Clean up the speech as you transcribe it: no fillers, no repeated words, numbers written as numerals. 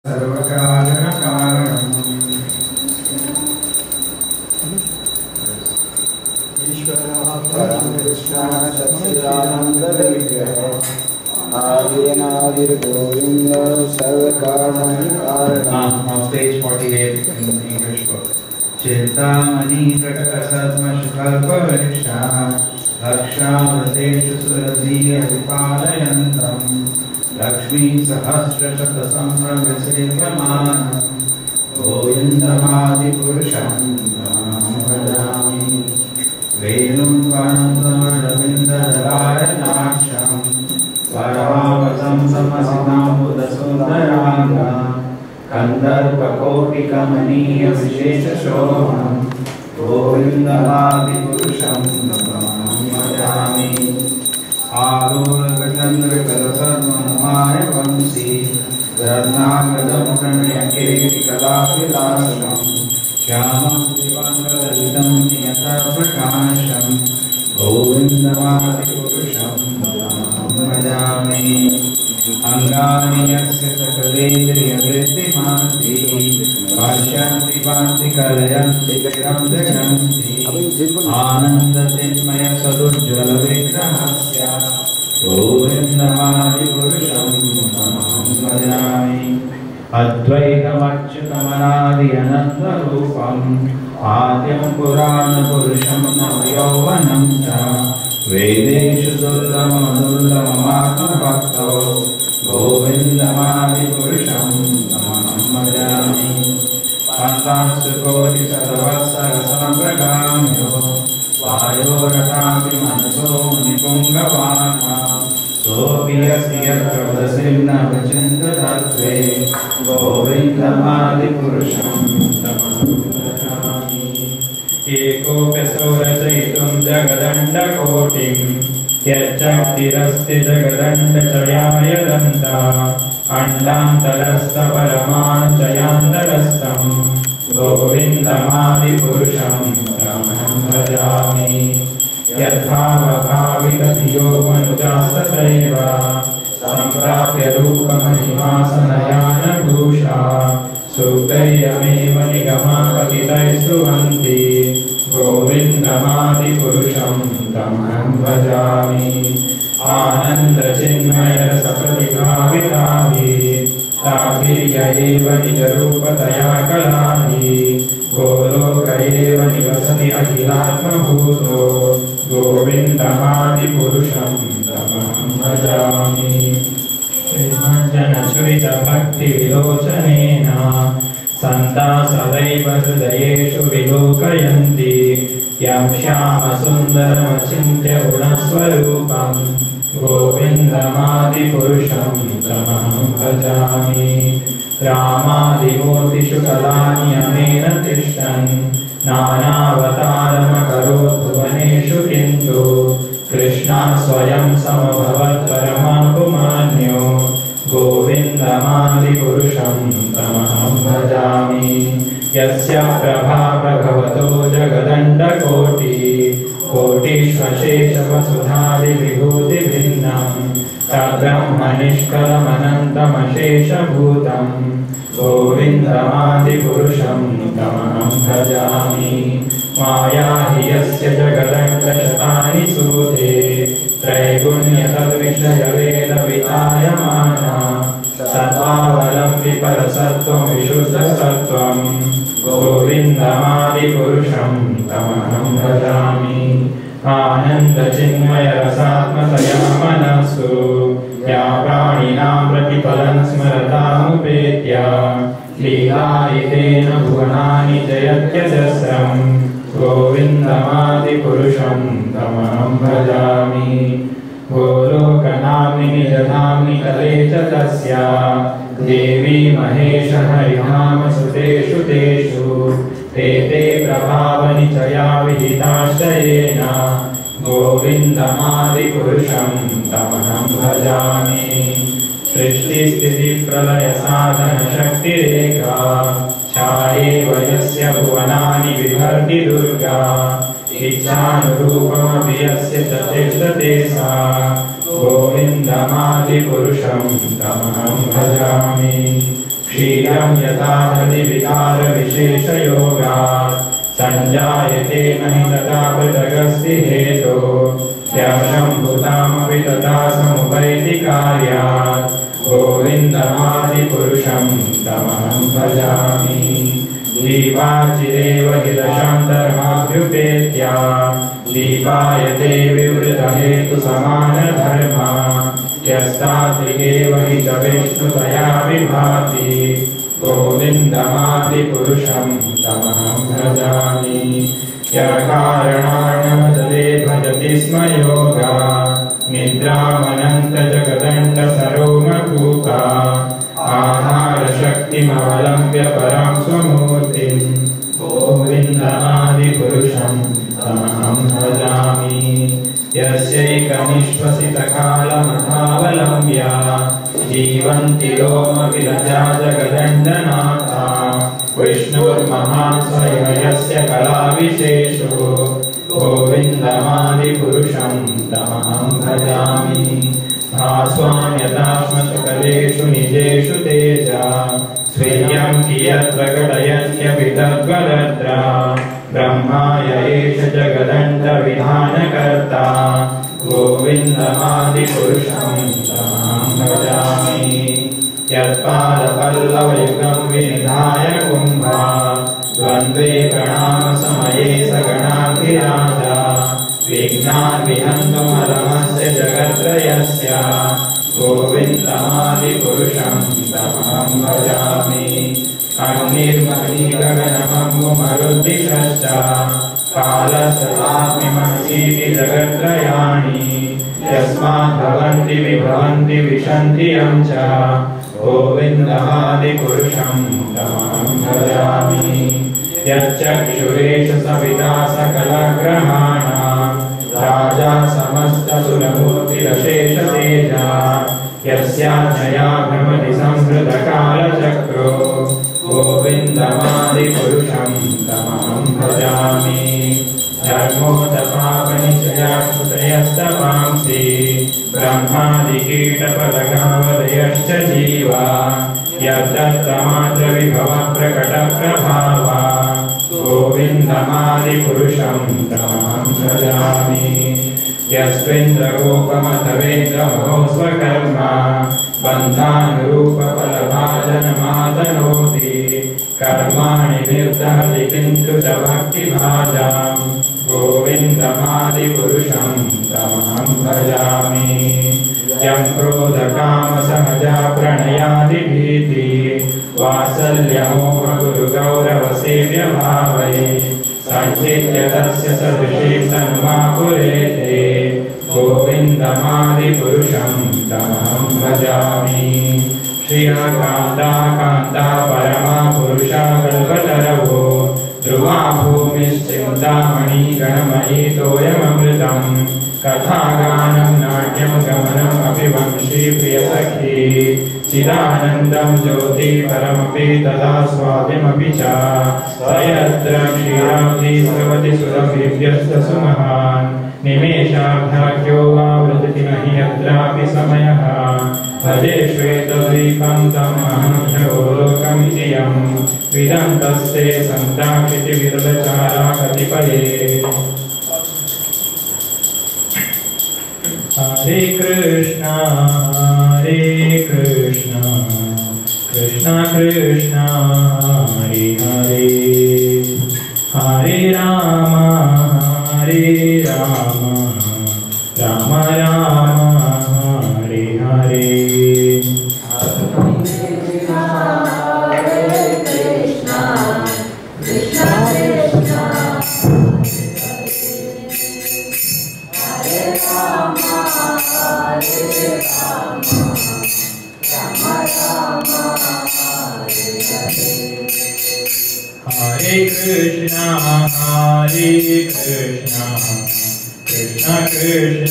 सर्वकारणकारणम् ईश्वरः परमकृष्णः सच्चिदानन्दविग्रहः आदिर्गोविन्दः सर्वकारणकारणम्. Page 48 in English book. Chintamani prakasatmashkalpavrikshaः Lakshavateषु suradhiya vipaalayantam Lakshmi sahasrashatasambhravisevyamanan Govindamadipurusham bhajami Venum vanamsamadavindadarayanaksham Varavasam samasitambudasundarangam Kandarpakotikamaniya visheshashoham Govindamadipurusham bhajami Aluragachandra kalasarvanamaya vansi Ratnagadam pranayaketi kalavilasam Shyamam divangadalitam niyata prakasham Govindamadipurusham bhajami Angani yasya sakalendriya vristimanti Pashyanti vanti kalayanti kiram jaganti Ananda chinmaya sadujjvala vigrahasya Govindamadipurusham bhajami Advaitamachyutamanaadi ananda rupam Adyam purana purusham navayauvanam cha Vedeshu dullamanullamamatma bhakto Govindamadipurusham bhajami Pantasu koti sarvasara sampragamyo Vayoratapi manaso nipungavana Sophiyasi yatra vachinta tattve Govindamadipurusham bhajami Eko pesurasayitum jagadandakotim Yajjaktirasti jagadandachayayadanta Andantarasta paramachayandarastam Govindamadipurusham bhajami Yadhavabhavitatiyo manujastasaiva Samprapya rupamahimāsanayana bhusha Suktayameva nigamapatitai suvanti Govindamadipurusham tamaham bhajami Ananda chinmaya sapratikāvitavi Tāvirya eva nijarupataya kalāni Goloka eva nivasati akhilatma bhuto Govindamadipurusham tamaham bhajami Srimajjana churita bhakti vilochanena Santa sadaiva hridayeshu vilokayanti Yam shyama sundaramachintya gunaswarupam Govindamadipurusham tamaham bhajami Ramadimurtishu kalani amena tishtan Nanavataramakarot bhuvaneshu kintu Krishna swayam samabhavat paramapumanyo Govindamadipurusham tamaham bhajami Yasya prabha prabhavato jagadandakoti Kotishvashesha vasudhari vibhuti bhinnam Tabrahmanishkalamanantamashesha bhutam Govindamadipurusham tamaham bhajami Maya hi yasya jagadandashatani sute Traygunya tadvishaya veda vitayamana Sattvalampi parasattvam vishuddha sattvam Govindamadipurusham tamaham bhajami Ananda chinmaya rasatmataya manasu Ya praninam pratipalan smaratamupetya Leelayitena bhuvanani jayatyajasram Govindamadipurusham tamaham bhajami Golokanamni nijadhamni kalecha tasya Devi mahesha harinama suteshu teshu Tete prabhavani chaya vihitashayena Govindamadipurusham tamaham bhajami Srishti sthiti pralaya sadhana shakti rekha Chayeva yasya bhuvanani vibharti durga Ichhanurupamapi yasya chatishtate sa Govindamadipurusham tamaham bhajami क्षीरं यथा हृदि विकारविशेषयोगात् संजायते न हि तथा पृथगस्ति हेतो यशम्भुतामपि तथा समुपैति कार्यात् गोविन्दमादिपुरुषं तमहं भजामि दीपाचिरेव हि दशान्तरमाभ्युपेत्या दीपायते विवृतहेतुसमानधर्मा यस्तात्विकेव हि च विष्णुतया विभाति गोविन्दमादिपुरुषं तमहं भजामि यकारणार्णवदले भजति स्म योगा निद्रामनन्तजगदण्डसरोमकूपा आधारशक्तिमवलम्ब्य परां स्वमूर्तिं गोविन्दमादिपुरुषं तमहं भजामि यस्यैकनिश्वसितकालमथावलम्ब्य जीवन्ति लोमविलजा जगदण्डनाथा विष्णुर्महान् स्वयं यस्य कलाविशेषो गोविन्दमादिपुरुषं तमहं भजामि भास्वान्यताश्मशकलेषु निजेषु तेजा स्वीयं कियत् प्रकटयत्यपि तद्वदत्रा ब्रह्माय एष जगदण्डविधानकर्ता गोविन्दमादिपुरुषं तमहं भजामि यत्पादपल्लवयुगं विनिधाय कुम्भा द्वन्द्वे प्रणामसमये स गणाधिराजा विघ्नान् विहन्तुमलमस्य जगत्त्रयस्य गोविन्दमादिपुरुषं तमहं भजामि अग्निर्महीगगनमम्बुमरुद्दिशश्च कालस्तदात्म्यमसीति जगत्त्रयाणि यस्मात् भवन्ति विभवन्ति विशन्ति यं च गोविन्दमादिपुरुषं तमहं भजामि यच्चक्षुरेष सविता सकलग्रहाणां राजा समस्तसुरमूर्तिरशेषतेजा यस्याज्ञया भ्रमति संहृतकालचक्रो गोविन्दमादिपुरुषं तमहं भजामि धर्मोदपापनिचयाश्रुतयस्तपांसि ब्रह्मादिकीटपदगावदयश्च जीवा यद्दत्तमात्रविभवप्रकटप्रभावा गोविन्दमादिपुरुषं तमहं भजामि यस्त्विन्द्रगोपमथवेन्द्रमहो स्वकर्म बन्धानुरूपफलभाजनमातनोति कर्माणि निर्दहति किन्तु च भक्तिभाजां गोविन्दमादिपुरुषं तमहं भजामि यं क्रोधकामसहजा प्रणयादिभीति वात्सल्यमोहगुरुगौरवसेव्यभावै सञ्चित्य तस्य सदृशे सन्मापुरेते गोविन्दमादिपुरुषं तमहं भजामि श्रियकान्ता कान्ता परमा पुरुषा कल्पतरवो ध्रुवा भूमिश्चिन्तामणि गणमयी तोयममृतं कथागानं नाट्यं गमनम् अपि वंशी प्रियसखी चिदानन्दं ज्योति परमपि तदा स्वादिमपि च यत्र क्षीराब्धि स्रवति सुरभिव्यस्तसुमहान् निमेषार्धाख्यो वा वृजति न हि यत्रापि समयः भजे श्वेतद्वीपं तम् अहं ह्यगोलोकमिति यं विदन्तस्ते सन्ताक्षितिविरलचारा कतिपये हरे Krishna Krishna Krishna Hare Hare Hare Ram Ram Ram Hare Hare Hare Krishna, Krishna Krishna.